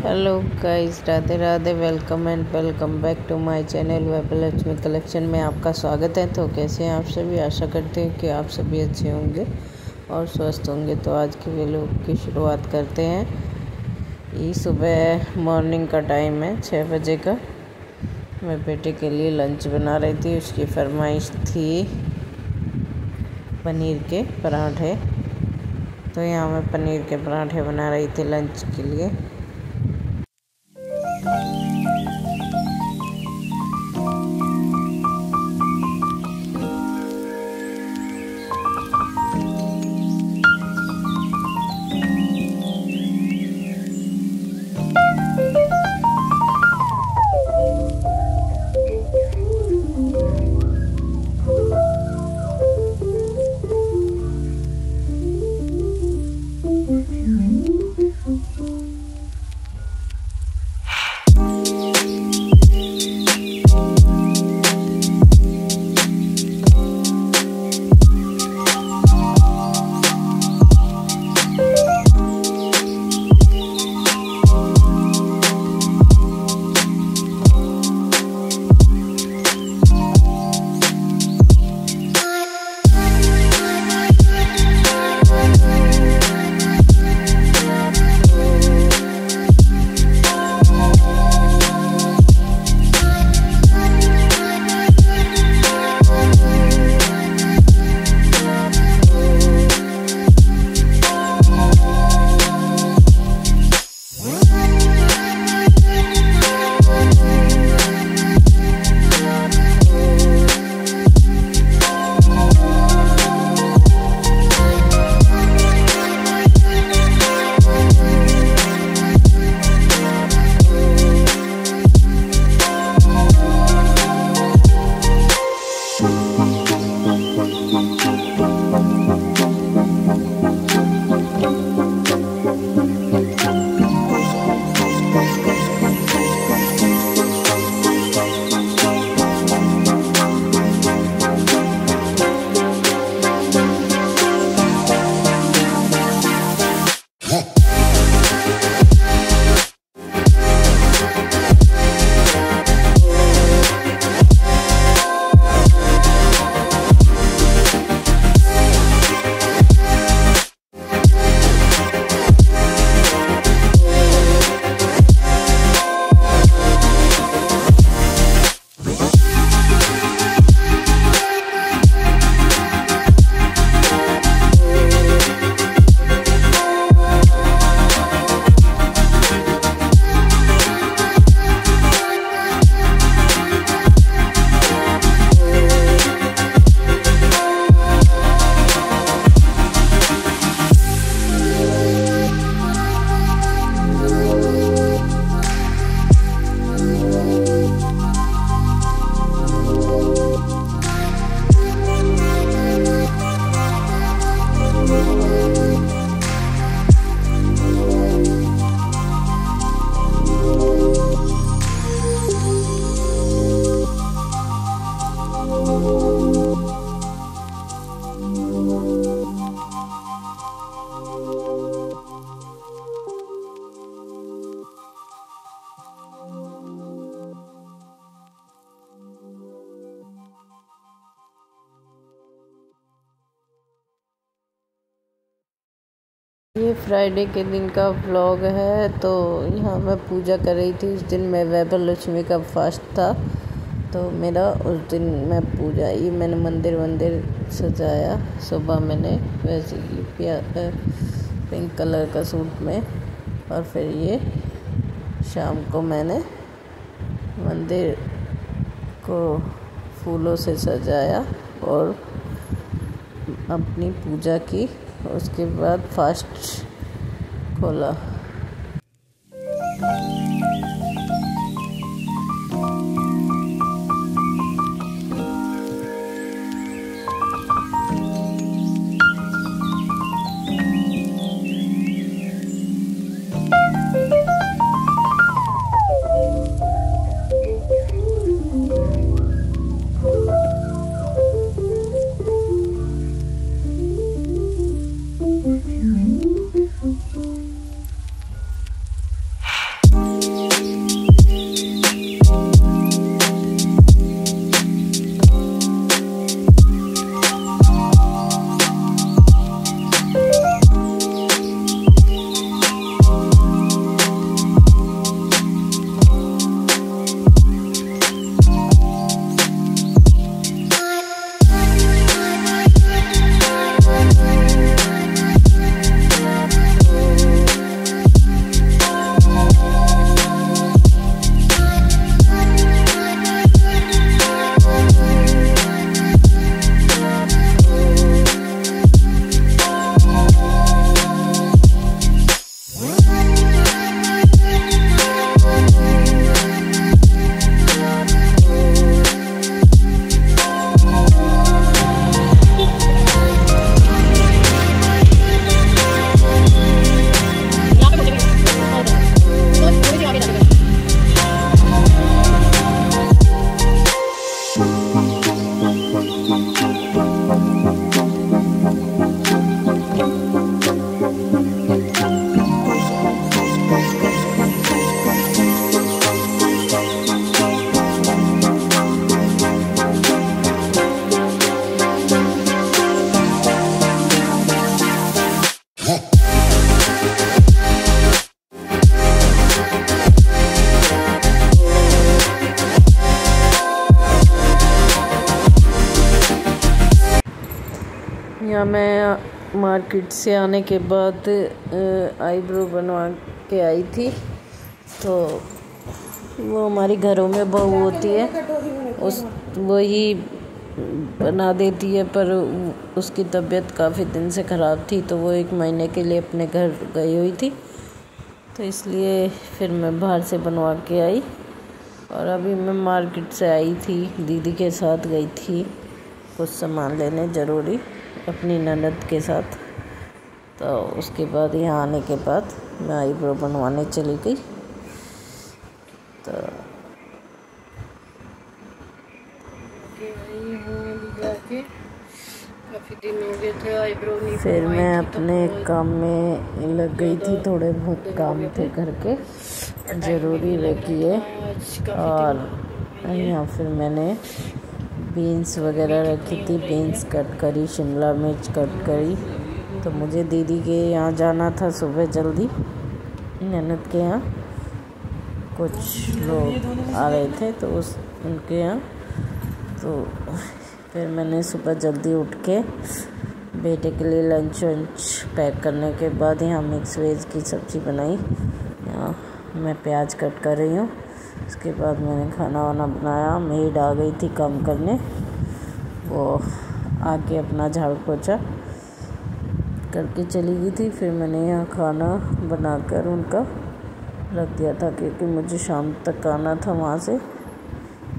Hello guys, Radhe Radhe. Welcome and welcome back to my channel Vaibhavlakshmi collection में आपका स्वागत है। तो कैसे हैं आप सभी? आशा करते हैं कि आप सभी अच्छे होंगे और स्वस्थ होंगे। तो आज की वीडियो की शुरुआत करते हैं। ये सुबह मॉर्निंग का टाइम है, 6 बजे का। मैं बेटे के लिए लंच बना रही थी। उसकी फरमाइश थी पनीर के पराठे, तो यहाँ मैं पनीर के पराठे बना रही थी लंच के लिए। ये फ्राइडे के दिन का व्लॉग है। तो यहाँ मैं पूजा कर रही थी। उस दिन मैं वैभवलक्ष्मी का फास्ट था, तो मेरा उस दिन मैं पूजा, ये मैंने मंदिर सजाया। सुबह मैंने वैसे ही पिंक कलर का सूट में, और फिर ये शाम को मैंने मंदिर को फूलों से सजाया और अपनी पूजा की। उसके बाद फास्ट खोला। यहाँ मैं मार्केट से आने के बाद आईब्रो बनवा के आई थी। तो वो हमारी घरों में बहू होती है, वही बना देती है, पर उसकी तबीयत काफ़ी दिन से ख़राब थी, तो वो 1 महीने के लिए अपने घर गई हुई थी, तो इसलिए फिर मैं बाहर से बनवा के आई। और अभी मैं मार्केट से आई थी, दीदी के साथ गई थी कुछ सामान लेने ज़रूरी अपनी ननद के साथ। तो उसके बाद यहाँ आने के बाद मैं आईब्रो बनवाने चली गई। तो काफ़ी दिन हो गए थे आईब्रो नहीं, फिर मैं अपने काम में लग गई थी, थोड़े बहुत काम थे घर के ज़रूरी रखी है। और यहाँ फिर मैंने बीन्स वगैरह रखी थी, बीन्स कट करी, शिमला मिर्च कट करी। तो मुझे दीदी के यहाँ जाना था सुबह जल्दी, ननद के यहाँ कुछ लोग आ रहे थे तो उनके यहाँ। तो फिर मैंने सुबह जल्दी उठ के बेटे के लिए लंच वंच पैक करने के बाद यहाँ मिक्स वेज की सब्ज़ी बनाई। यहाँ मैं प्याज कट कर रही हूँ। उसके बाद मैंने खाना वाना बनाया। मेड आ गई थी काम करने, वो आके अपना झाड़ू पोछा करके चली गई थी। फिर मैंने यहाँ खाना बनाकर उनका रख दिया था, क्योंकि मुझे शाम तक आना था वहाँ से,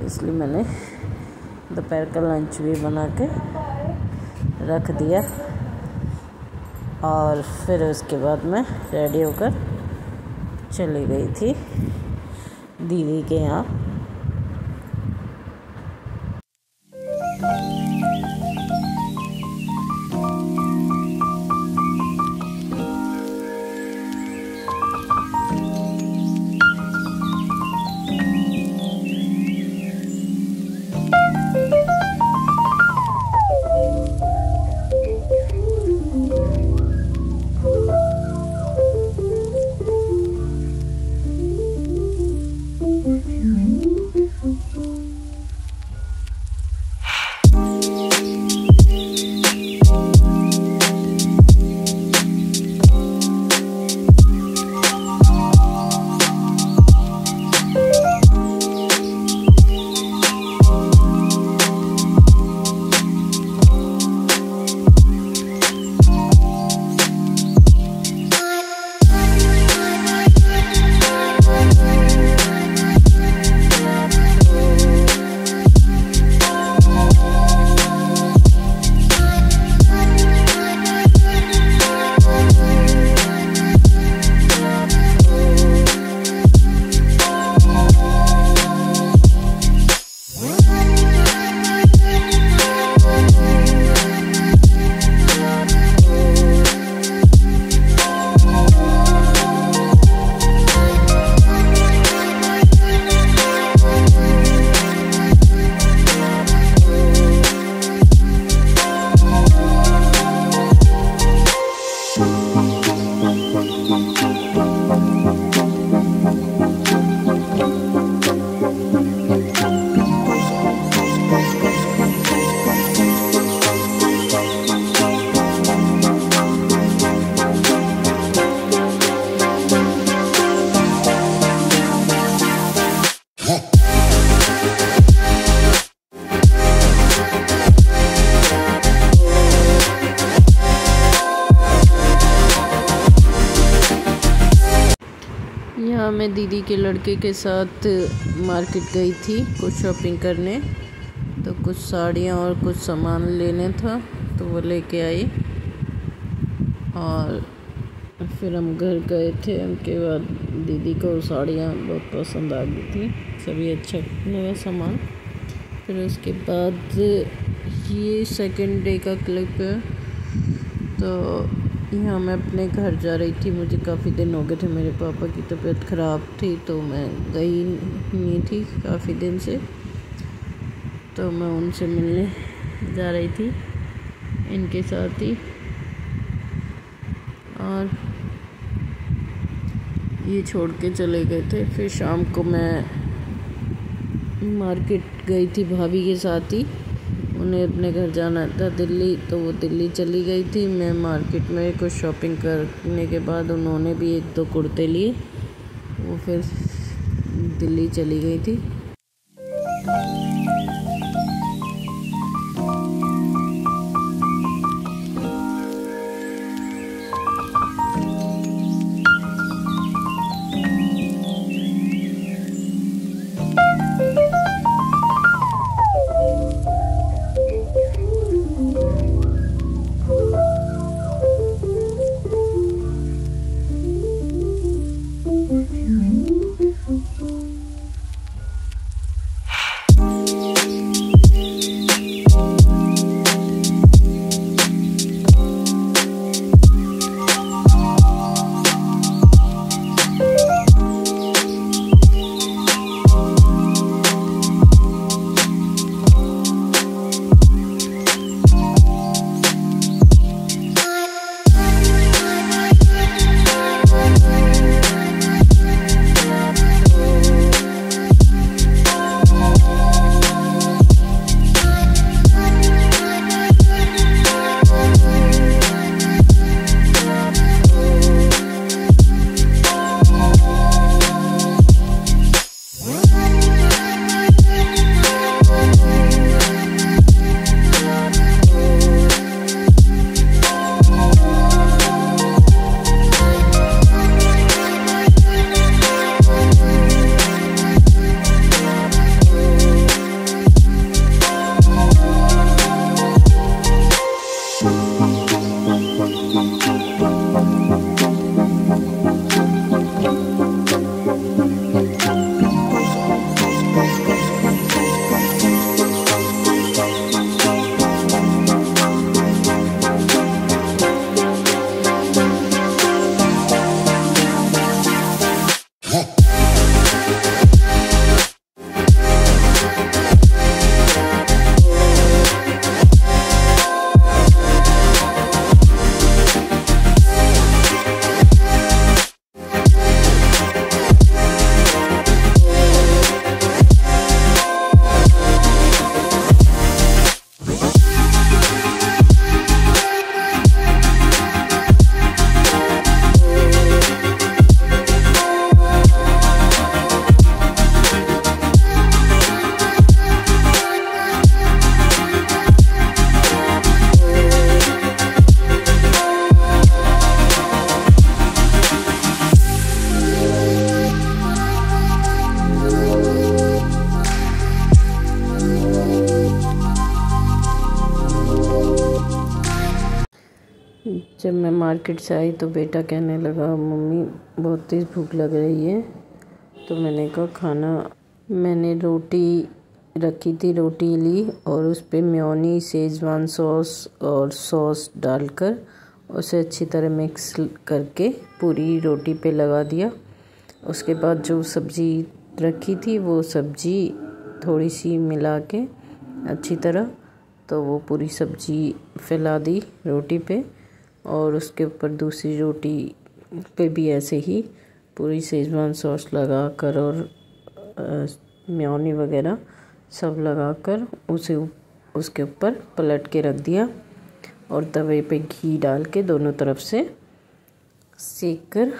इसलिए मैंने दोपहर का लंच भी बना के रख दिया। और फिर उसके बाद मैं रेडी होकर चली गई थी दीदी के यहाँ। यहाँ मैं दीदी के लड़के के साथ मार्केट गई थी कुछ शॉपिंग करने, तो कुछ साड़ियाँ और कुछ सामान लेने था, तो वो लेके आई। और फिर हम घर गए थे। उनके बाद दीदी को साड़ियाँ बहुत पसंद आ गई थी, सभी अच्छा लगा सामान। फिर उसके बाद ये सेकंड डे का क्लिप है। तो यहाँ मैं अपने घर जा रही थी, मुझे काफ़ी दिन हो गए थे, मेरे पापा की तबीयत ख़राब थी, तो मैं गई नहीं थी काफ़ी दिन से, तो मैं उनसे मिलने जा रही थी इनके साथ ही। और ये छोड़ के चले गए थे। फिर शाम को मैं मार्केट गई थी भाभी के साथ ही, उन्हें अपने घर जाना था दिल्ली, तो वो दिल्ली चली गई थी। मैं मार्केट में कुछ शॉपिंग करने के बाद उन्होंने भी 1-2 कुर्ते लिए, वो फिर दिल्ली चली गई थी। जब मैं मार्केट से आई तो बेटा कहने लगा, मम्मी बहुत तेज़ भूख लग रही है। तो मैंने कहा खाना, मैंने रोटी रखी थी, रोटी ली और उस पर मेयोनीज, शेजवान सॉस और सॉस डालकर उसे अच्छी तरह मिक्स करके पूरी रोटी पे लगा दिया। उसके बाद जो सब्ज़ी रखी थी वो सब्ज़ी थोड़ी सी मिला के अच्छी तरह, तो वो पूरी सब्ज़ी फैला दी रोटी पे और उसके ऊपर दूसरी रोटी पे भी ऐसे ही पूरी शेजवान सॉस लगा कर और मेयोनी वगैरह सब लगा कर उसे उसके ऊपर पलट के रख दिया और तवे पे घी डाल के दोनों तरफ से सेक कर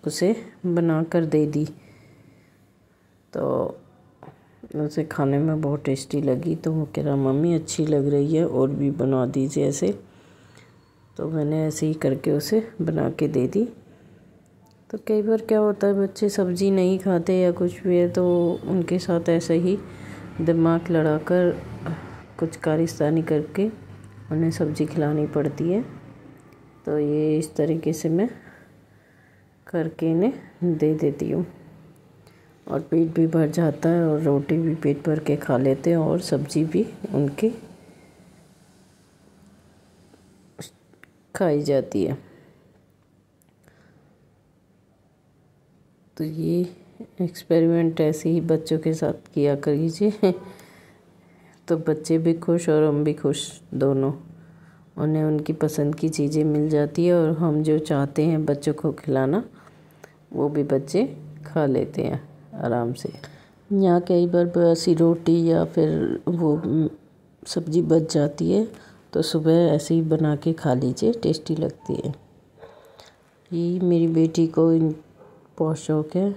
उसे बना कर दे दी। तो उसे खाने में बहुत टेस्टी लगी, तो वो कह रहा मम्मी अच्छी लग रही है और भी बना दीजिए ऐसे। तो मैंने ऐसे ही करके उसे बना के दे दी। तो कई बार क्या होता है, बच्चे सब्ज़ी नहीं खाते या कुछ भी है तो उनके साथ ऐसे ही दिमाग लड़ाकर कुछ कारिस्तानी करके उन्हें सब्ज़ी खिलानी पड़ती है। तो ये इस तरीके से मैं करके इन्हें दे देती हूँ और पेट भी भर जाता है और रोटी भी पेट भर के खा लेते हैं और सब्ज़ी भी उनकी खाई जाती है। तो ये एक्सपेरिमेंट ऐसे ही बच्चों के साथ किया करिए तो बच्चे भी खुश और हम भी खुश, दोनों। उन्हें उनकी पसंद की चीज़ें मिल जाती है और हम जो चाहते हैं बच्चों को खिलाना वो भी बच्चे खा लेते हैं आराम से। यहाँ कई बार बासी रोटी या फिर वो सब्ज़ी बच जाती है तो सुबह ऐसे ही बना के खा लीजिए, टेस्टी लगती है। ये मेरी बेटी को बहुत शौक़ है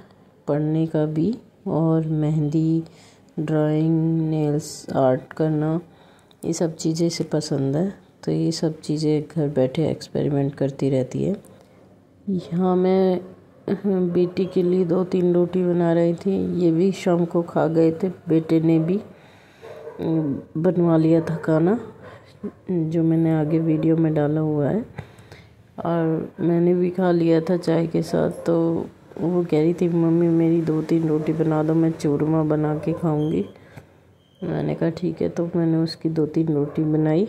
पढ़ने का भी, और मेहंदी, ड्राइंग, नेल्स आर्ट करना, ये सब चीज़ें इसे पसंद है। तो ये सब चीज़ें घर बैठे एक्सपेरिमेंट करती रहती है। यहाँ मैं बेटी के लिए 2-3 रोटी बना रही थी। ये भी शाम को खा गए थे, बेटे ने भी बनवा लिया था खाना, जो मैंने आगे वीडियो में डाला हुआ है, और मैंने भी खा लिया था चाय के साथ। तो वो कह रही थी मम्मी मेरी 2-3 रोटी बना दो, मैं चूरमा बना के खाऊंगी। मैंने कहा ठीक है, तो मैंने उसकी 2-3 रोटी बनाई।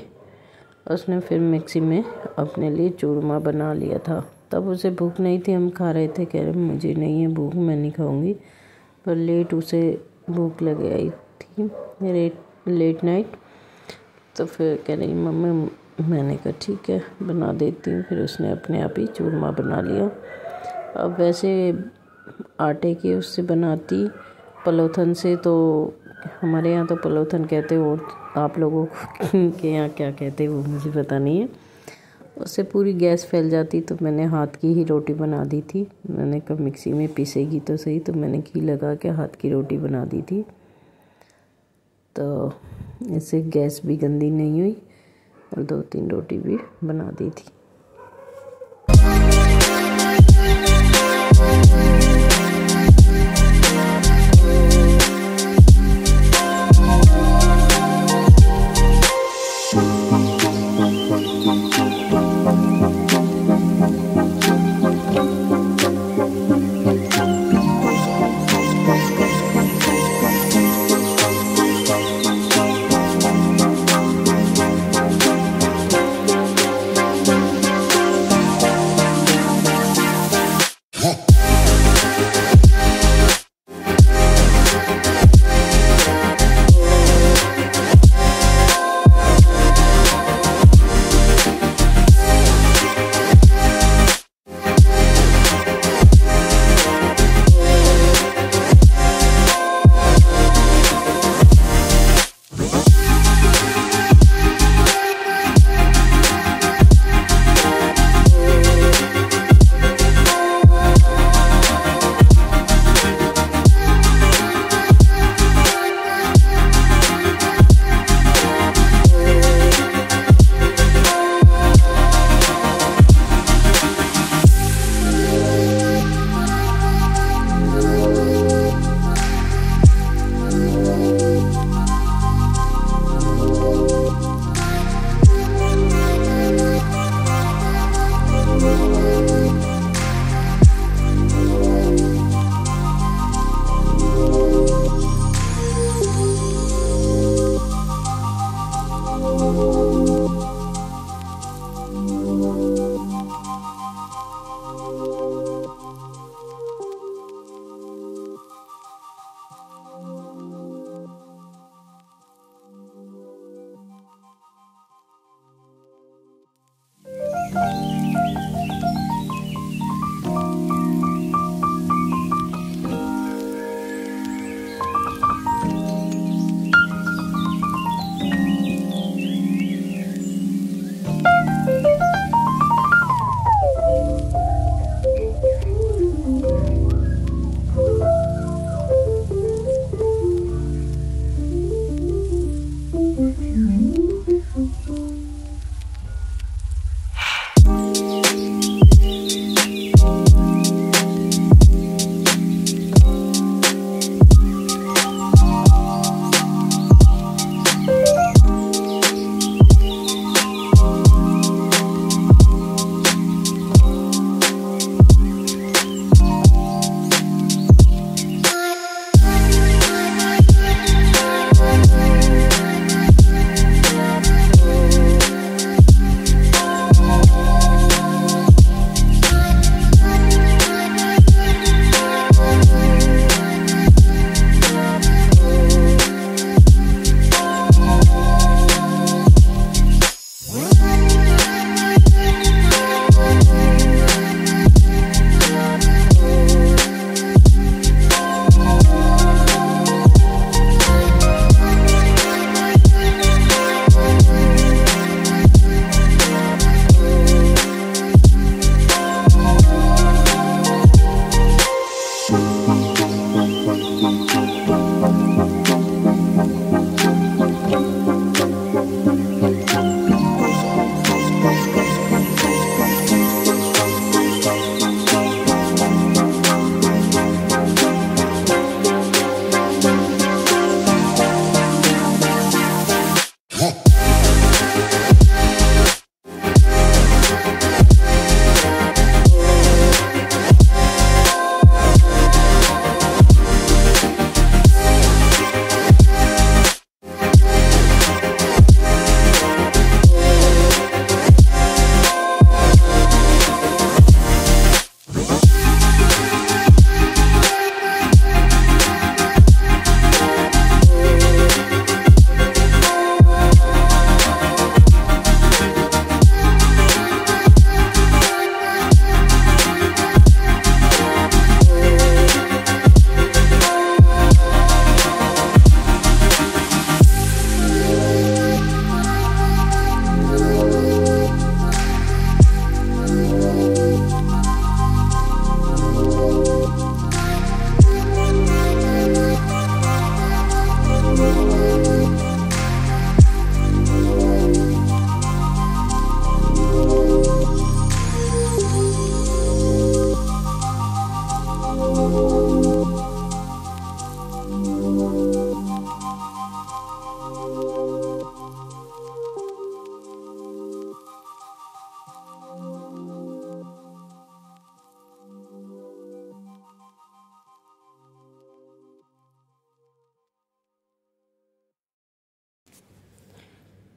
उसने फिर मिक्सी में अपने लिए चूरमा बना लिया था। तब उसे भूख नहीं थी, हम खा रहे थे, कह रहे मुझे नहीं है भूख, मैं नहीं खाऊंगी। पर लेट उसे भूख लग आई थी, लेट नाइट। तो फिर कह रही मम्मी, मैंने कहा ठीक है बना देती हूँ। फिर उसने अपने आप ही चूरमा बना लिया। अब वैसे आटे की उससे बनाती, पलोथन से, तो हमारे यहाँ तो पलोथन कहते हो, और आप लोगों के यहाँ क्या कहते हैं वो मुझे पता नहीं है। उससे पूरी गैस फैल जाती, तो मैंने हाथ की ही रोटी बना दी थी। मैंने कहा मिक्सी में पीसेगी तो सही, तो मैंने घी लगा के हाथ की रोटी बना दी थी। तो इससे गैस भी गंदी नहीं हुई और 2-3 रोटी भी बना दी थी।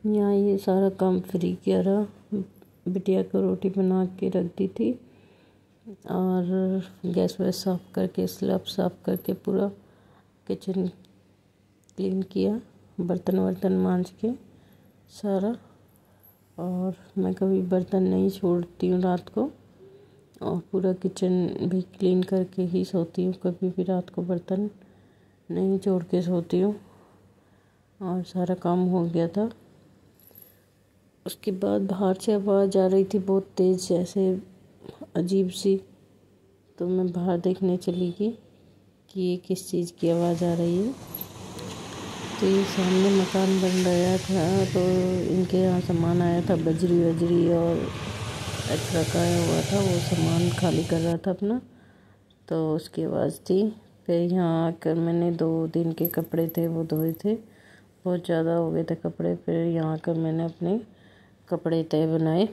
यहाँ ये सारा काम फ्री किया रहा। बिटिया को रोटी बना के रख दी थी और गैस वैस साफ़ करके स्लैब साफ़ करके पूरा किचन क्लीन किया, बर्तन वर्तन मांज के सारा। और मैं कभी बर्तन नहीं छोड़ती हूँ रात को, और पूरा किचन भी क्लीन करके ही सोती हूँ। कभी भी रात को बर्तन नहीं छोड़ के सोती हूँ। और सारा काम हो गया था। उसके बाद बाहर से आवाज़ आ रही थी बहुत तेज़, जैसे अजीब सी। तो मैं बाहर देखने चली गई कि ये किस चीज़ की आवाज़ आ रही है। तो ये सामने मकान बन रहा था, तो इनके यहाँ सामान आया था, बजरी वजरी और ट्रक आया हुआ था, वो सामान खाली कर रहा था अपना। तो उसकी आवाज़ थी। फिर यहाँ आकर मैंने 2 दिन के कपड़े थे वो धोए थे, बहुत ज़्यादा हो गए थे कपड़े। फिर यहाँ आकर मैंने अपने कपड़े तय बनाए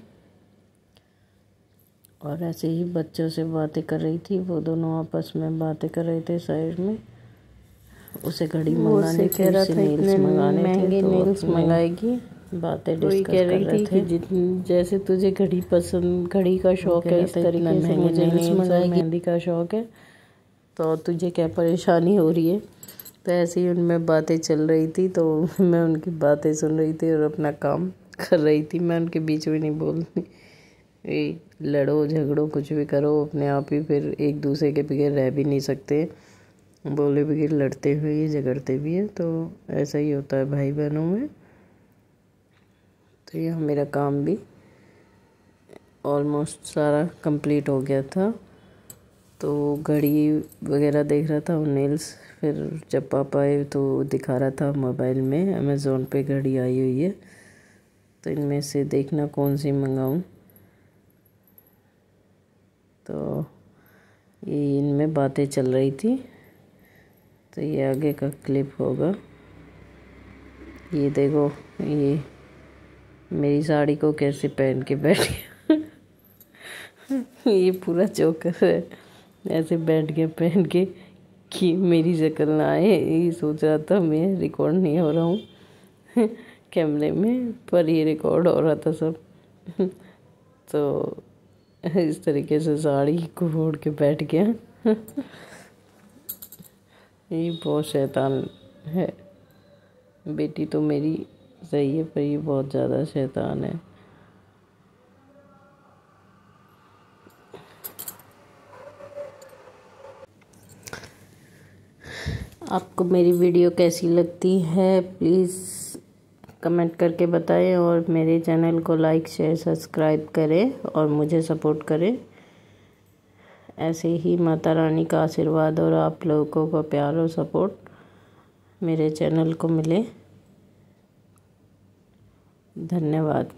और ऐसे ही बच्चों से बातें कर रही थी। वो दोनों आपस में बातें कर रहे थे साइड में। उसे घड़ी मंगाने कह रहा था इतने महंगे नेल्स मंगाएगी। बातें कोई डिस्कस कह कर रही रहे थी थे कि जैसे तुझे घड़ी पसंद, घड़ी का शौक है, इस तरीके से मुझे नेल्स मंगाएगी, मेहंदी का शौक है, तो तुझे क्या परेशानी हो रही है। तो ऐसे ही उनमें बातें चल रही थी, तो मैं उनकी बातें सुन रही थी और अपना काम कर रही थी। मैं उनके बीच में नहीं बोलती। लड़ो झगड़ो कुछ भी करो, अपने आप ही फिर एक दूसरे के बगैर रह भी नहीं सकते। बोले बगैर लड़ते हुए ये झगड़ते भी हैं। तो ऐसा ही होता है भाई बहनों में। तो यह मेरा काम भी ऑलमोस्ट सारा कंप्लीट हो गया था। तो घड़ी वगैरह देख रहा था और नेल्स। फिर जब पापा आए तो दिखा रहा था मोबाइल में, अमेज़ोन पे घड़ी आई हुई है, तो इनमें से देखना कौन सी मंगाऊं। तो ये इनमें बातें चल रही थी। तो ये आगे का क्लिप होगा। ये देखो, ये मेरी साड़ी को कैसे पहन के बैठ गया। ये पूरा जोकर है, ऐसे बैठ गया पहन के कि मेरी शक्ल ना आए। ये सोच रहा था मैं रिकॉर्ड नहीं हो रहा हूँ कैमरे में, पर ये रिकॉर्ड हो रहा था सब। तो इस तरीके से साड़ी को ओढ़ के बैठ गया। ये बहुत शैतान है। बेटी तो मेरी सही है, पर ये बहुत ज़्यादा शैतान है। आपको मेरी वीडियो कैसी लगती है प्लीज़ कमेंट करके बताएं, और मेरे चैनल को लाइक शेयर सब्सक्राइब करें और मुझे सपोर्ट करें। ऐसे ही माता रानी का आशीर्वाद और आप लोगों का प्यार और सपोर्ट मेरे चैनल को मिले। धन्यवाद।